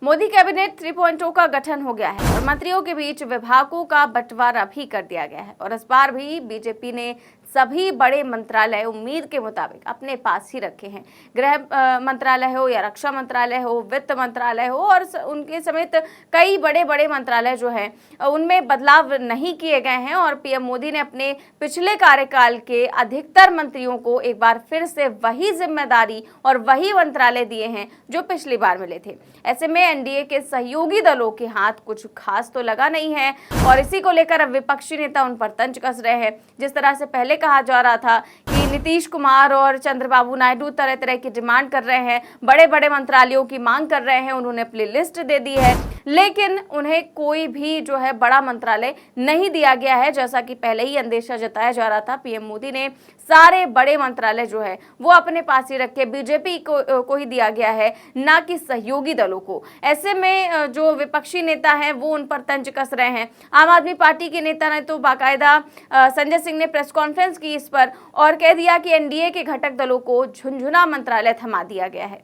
Modi cabinet 3.0 का गठन हो गया है और मंत्रियों के बीच विभागों का बंटवारा भी कर दिया गया है। और इस बार भी बीजेपी ने सभी बड़े मंत्रालय उम्मीद के मुताबिक अपने पास ही रखे हैं। गृह मंत्रालय हो या रक्षा मंत्रालय हो, वित्त मंत्रालय हो और उनके समेत कई बड़े बड़े मंत्रालय जो हैं उनमें बदलाव नहीं किए गए हैं। और पीएम मोदी ने अपने पिछले कार्यकाल के अधिकतर मंत्रियों को एक बार फिर से वही जिम्मेदारी और वही मंत्रालय दिए हैं जो पिछली बार मिले थे। ऐसे में एनडीए के सहयोगी दलों के हाथ कुछ खास तो लगा नहीं है और इसी को लेकर अब विपक्षी नेता उन पर तंज कस रहे हैं। जिस तरह से पहले कहा जा रहा था कि नीतीश कुमार और चंद्रबाबू नायडू तरह तरह की डिमांड कर रहे हैं, बड़े बड़े मंत्रालयों की मांग कर रहे हैं, उन्होंने अपनी लिस्ट दे दी है, लेकिन उन्हें कोई भी जो है बड़ा मंत्रालय नहीं दिया गया है। जैसा कि पहले ही अंदेशा जताया जा रहा था, पीएम मोदी ने सारे बड़े मंत्रालय जो है वो अपने पास ही रखे, बीजेपी को ही दिया गया है, ना कि सहयोगी दलों को। ऐसे में जो विपक्षी नेता हैं वो उन पर तंज कस रहे हैं। आम आदमी पार्टी के नेता ने तो बाकायदा संजय सिंह ने प्रेस कॉन्फ्रेंस की इस पर और कह दिया कि एनडीए के घटक दलों को झुंझुना मंत्रालय थमा दिया गया है।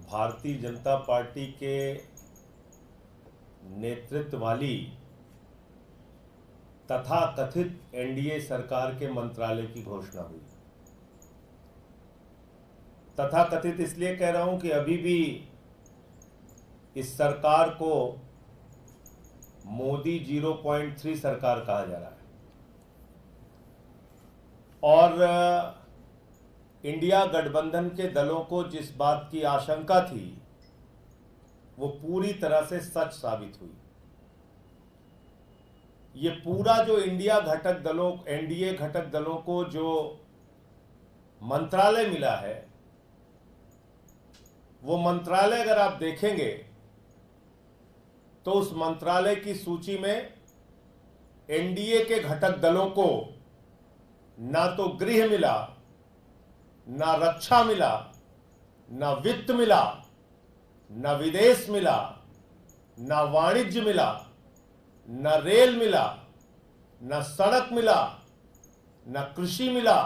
भारतीय जनता पार्टी के नेतृत्व वाली तथा कथित एनडीए सरकार के मंत्रालय की घोषणा हुई। तथा कथित इसलिए कह रहा हूं कि अभी भी इस सरकार को मोदी 0.3 सरकार कहा जा रहा है और इंडिया गठबंधन के दलों को जिस बात की आशंका थी वो पूरी तरह से सच साबित हुई। ये पूरा जो एनडीए घटक दलों को जो मंत्रालय मिला है, वो मंत्रालय अगर आप देखेंगे तो उस मंत्रालय की सूची में एनडीए के घटक दलों को ना तो गृह मिला, ना रक्षा मिला, ना वित्त मिला, ना विदेश मिला, ना वाणिज्य मिला, ना रेल मिला, ना सड़क मिला, ना कृषि मिला,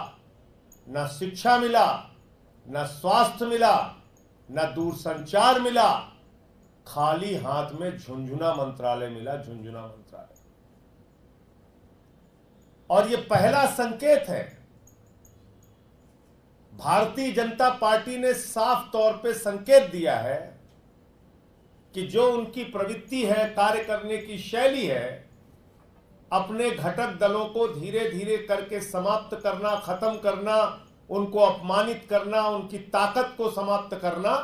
ना शिक्षा मिला, ना स्वास्थ्य मिला, ना दूरसंचार मिला। खाली हाथ में झुंझुना मंत्रालय मिला, झुंझुना मंत्रालय। और यह पहला संकेत है। भारतीय जनता पार्टी ने साफ तौर पे संकेत दिया है कि जो उनकी प्रवृत्ति है, कार्य करने की शैली है, अपने घटक दलों को धीरे धीरे करके समाप्त करना, खत्म करना, उनको अपमानित करना, उनकी ताकत को समाप्त करना,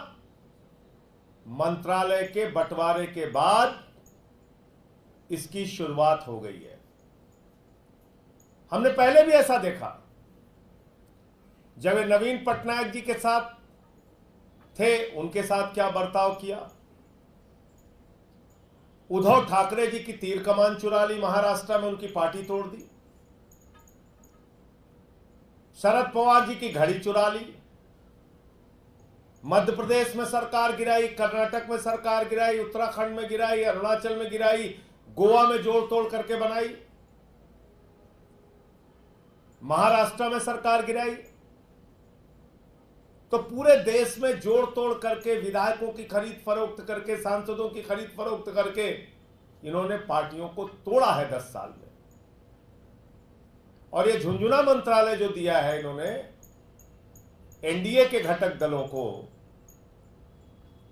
मंत्रालय के बंटवारे के बाद इसकी शुरुआत हो गई है। हमने पहले भी ऐसा देखा। जब नवीन पटनायक जी के साथ थे, उनके साथ क्या बर्ताव किया। उद्धव ठाकरे जी की तीर कमान चुरा ली, महाराष्ट्र में उनकी पार्टी तोड़ दी। शरद पवार जी की घड़ी चुरा ली, मध्य प्रदेश में सरकार गिराई, कर्नाटक में सरकार गिराई, उत्तराखंड में गिराई, अरुणाचल में गिराई, गोवा में जोड़ तोड़ करके बनाई, महाराष्ट्र में सरकार गिराई। तो पूरे देश में जोड़ तोड़ करके, विधायकों की खरीद फरोख्त करके, सांसदों की खरीद फरोख्त करके इन्होंने पार्टियों को तोड़ा है 10 साल में। और ये झुंझुना मंत्रालय जो दिया है इन्होंने एनडीए के घटक दलों को,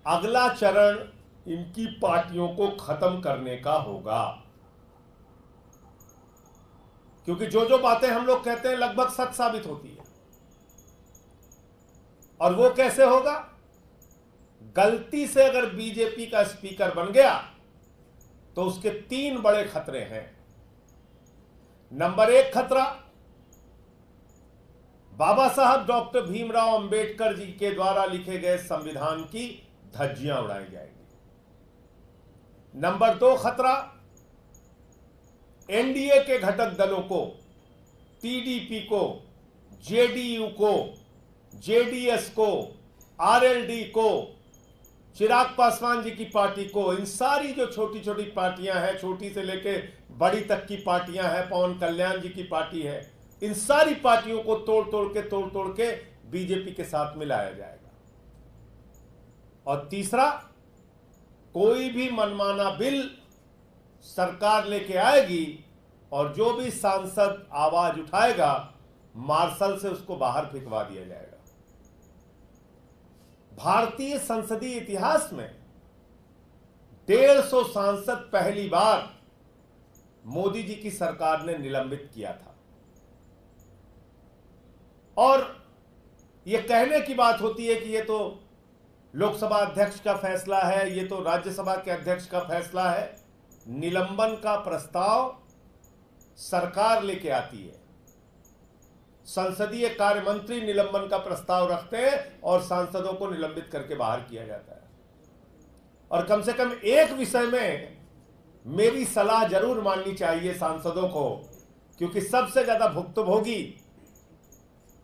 अगला चरण इनकी पार्टियों को खत्म करने का होगा। क्योंकि जो जो बातें हम लोग कहते हैं लगभग सच साबित होती है। और वो कैसे होगा? गलती से अगर बीजेपी का स्पीकर बन गया तो उसके 3 बड़े खतरे हैं। नंबर 1 खतरा, बाबा साहब डॉक्टर भीमराव अंबेडकर जी के द्वारा लिखे गए संविधान की धज्जियां उड़ाई जाएंगी। नंबर 2 खतरा, एनडीए के घटक दलों को, टीडीपी को, जेडीयू को, जेडीएस को, आरएलडी को, चिराग पासवान जी की पार्टी को, इन सारी जो छोटी छोटी पार्टियां हैं, छोटी से लेके बड़ी तक की पार्टियां हैं, पवन कल्याण जी की पार्टी है, इन सारी पार्टियों को तोड़ तोड़ के बीजेपी के साथ मिलाया जाएगा। और तीसरा, कोई भी मनमाना बिल सरकार लेके आएगी और जो भी सांसद आवाज उठाएगा, मार्शल से उसको बाहर फेंकवा दिया जाएगा। भारतीय संसदीय इतिहास में 150 सांसद पहली बार मोदी जी की सरकार ने निलंबित किया था। और यह कहने की बात होती है कि यह तो लोकसभा अध्यक्ष का फैसला है, यह तो राज्यसभा के अध्यक्ष का फैसला है। निलंबन का प्रस्ताव सरकार लेके आती है, संसदीय कार्य मंत्री निलंबन का प्रस्ताव रखते हैं और सांसदों को निलंबित करके बाहर किया जाता है। और कम से कम एक विषय में मेरी सलाह जरूर माननी चाहिए सांसदों को, क्योंकि सबसे ज्यादा भुक्तभोगी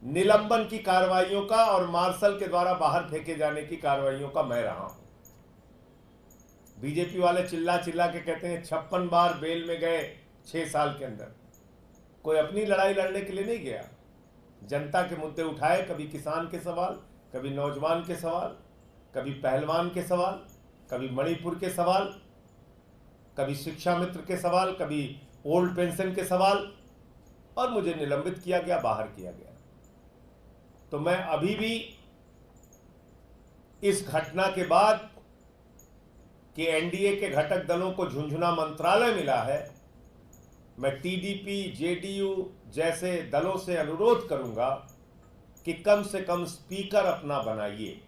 निलंबन की कार्रवाइयों का और मार्शल के द्वारा बाहर फेंके जाने की कार्रवाइयों का मैं रहा हूं। बीजेपी वाले चिल्ला चिल्ला के कहते हैं 56 बार बेल में गए 6 साल के अंदर। कोई अपनी लड़ाई लड़ने के लिए नहीं गया, जनता के मुद्दे उठाए, कभी किसान के सवाल, कभी नौजवान के सवाल, कभी पहलवान के सवाल, कभी मणिपुर के सवाल, कभी शिक्षा मित्र के सवाल, कभी ओल्ड पेंशन के सवाल, और मुझे निलंबित किया गया, बाहर किया गया। तो मैं अभी भी इस घटना के बाद कि एनडीए के घटक दलों को झुंझुना मंत्रालय मिला है, मैं टीडीपी, जेडीयू जैसे दलों से अनुरोध करूंगा कि कम से कम स्पीकर अपना बनाइए।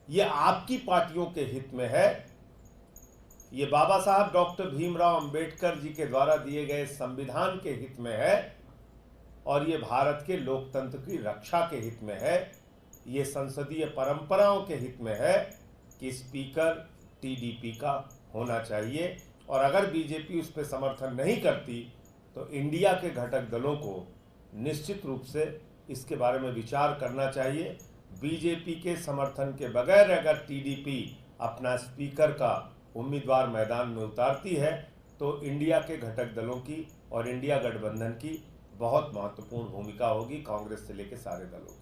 ये आपकी पार्टियों के हित में है, ये बाबा साहब डॉक्टर भीमराव अंबेडकर जी के द्वारा दिए गए संविधान के हित में है, और ये भारत के लोकतंत्र की रक्षा के हित में है। ये संसदीय परंपराओं के हित में है कि स्पीकर टीडीपी का होना चाहिए। और अगर बीजेपी उस पर समर्थन नहीं करती तो इंडिया के घटक दलों को निश्चित रूप से इसके बारे में विचार करना चाहिए। बीजेपी के समर्थन के बगैर अगर टीडीपी अपना स्पीकर का उम्मीदवार मैदान में उतारती है तो इंडिया के घटक दलों की और इंडिया गठबंधन की बहुत महत्वपूर्ण भूमिका होगी, कांग्रेस से लेकर सारे दलों की।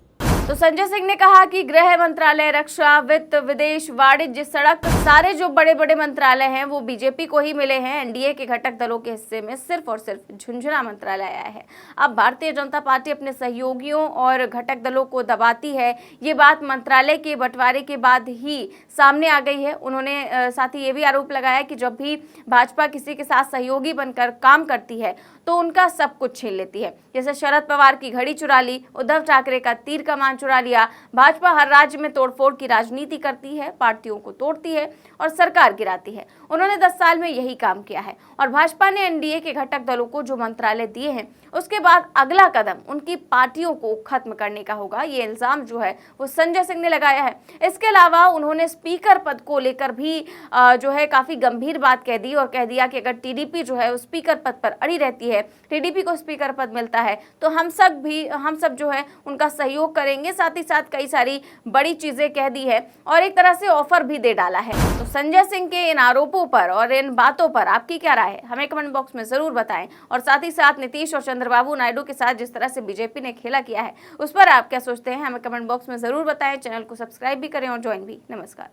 तो संजय सिंह ने कहा कि गृह मंत्रालय, रक्षा, वित्त, विदेश, वाणिज्य, सड़क, सारे जो बड़े बड़े मंत्रालय हैं वो बीजेपी को ही मिले हैं। एनडीए के घटक दलों के हिस्से में सिर्फ और सिर्फ झुंझुना मंत्रालय आया है। अब भारतीय जनता पार्टी अपने सहयोगियों और घटक दलों को दबाती है, ये बात मंत्रालय के बंटवारे के बाद ही सामने आ गई है। उन्होंने साथ ही ये भी आरोप लगाया कि जब भी भाजपा किसी के साथ सहयोगी बनकर काम करती है तो उनका सब कुछ छीन लेती है। जैसे शरद पवार की घड़ी चुरा ली, उद्धव ठाकरे का तीर कमान चुरा लिया। भाजपा हर राज्य में तोड़फोड़ की राजनीति करती है, पार्टियों को तोड़ती है और सरकार गिराती है। उन्होंने 10 साल में यही काम किया है। और भाजपा ने एनडीए के घटक दलों को जो मंत्रालय दिए हैं उसके बाद अगला कदम उनकी पार्टियों को खत्म करने का होगा। ये इल्जाम जो है वो संजय सिंह ने लगाया है। इसके अलावा उन्होंने स्पीकर पद को लेकर भी जो है काफी गंभीर बात कह दी और कह दिया कि अगर टीडीपी जो है उस स्पीकर पद पर अड़ी रहती है, टीडीपी को स्पीकर पद मिलता है तो हम सब जो है उनका सहयोग करेंगे। साथ ही साथ कई सारी बड़ी चीजें कह दी है और एक तरह से ऑफर भी दे डाला है। तो संजय सिंह के इन आरोपों पर और इन बातों पर आपकी क्या राय है, हमें कमेंट बॉक्स में जरूर बताएं। और साथ ही साथ नीतीश और चंद्रबाबू नायडू के साथ जिस तरह से बीजेपी ने खेला किया है उस पर आप क्या सोचते हैं, हमें कमेंट बॉक्स में जरूर बताएं। चैनल को सब्सक्राइब भी करें और ज्वाइन भी। नमस्कार।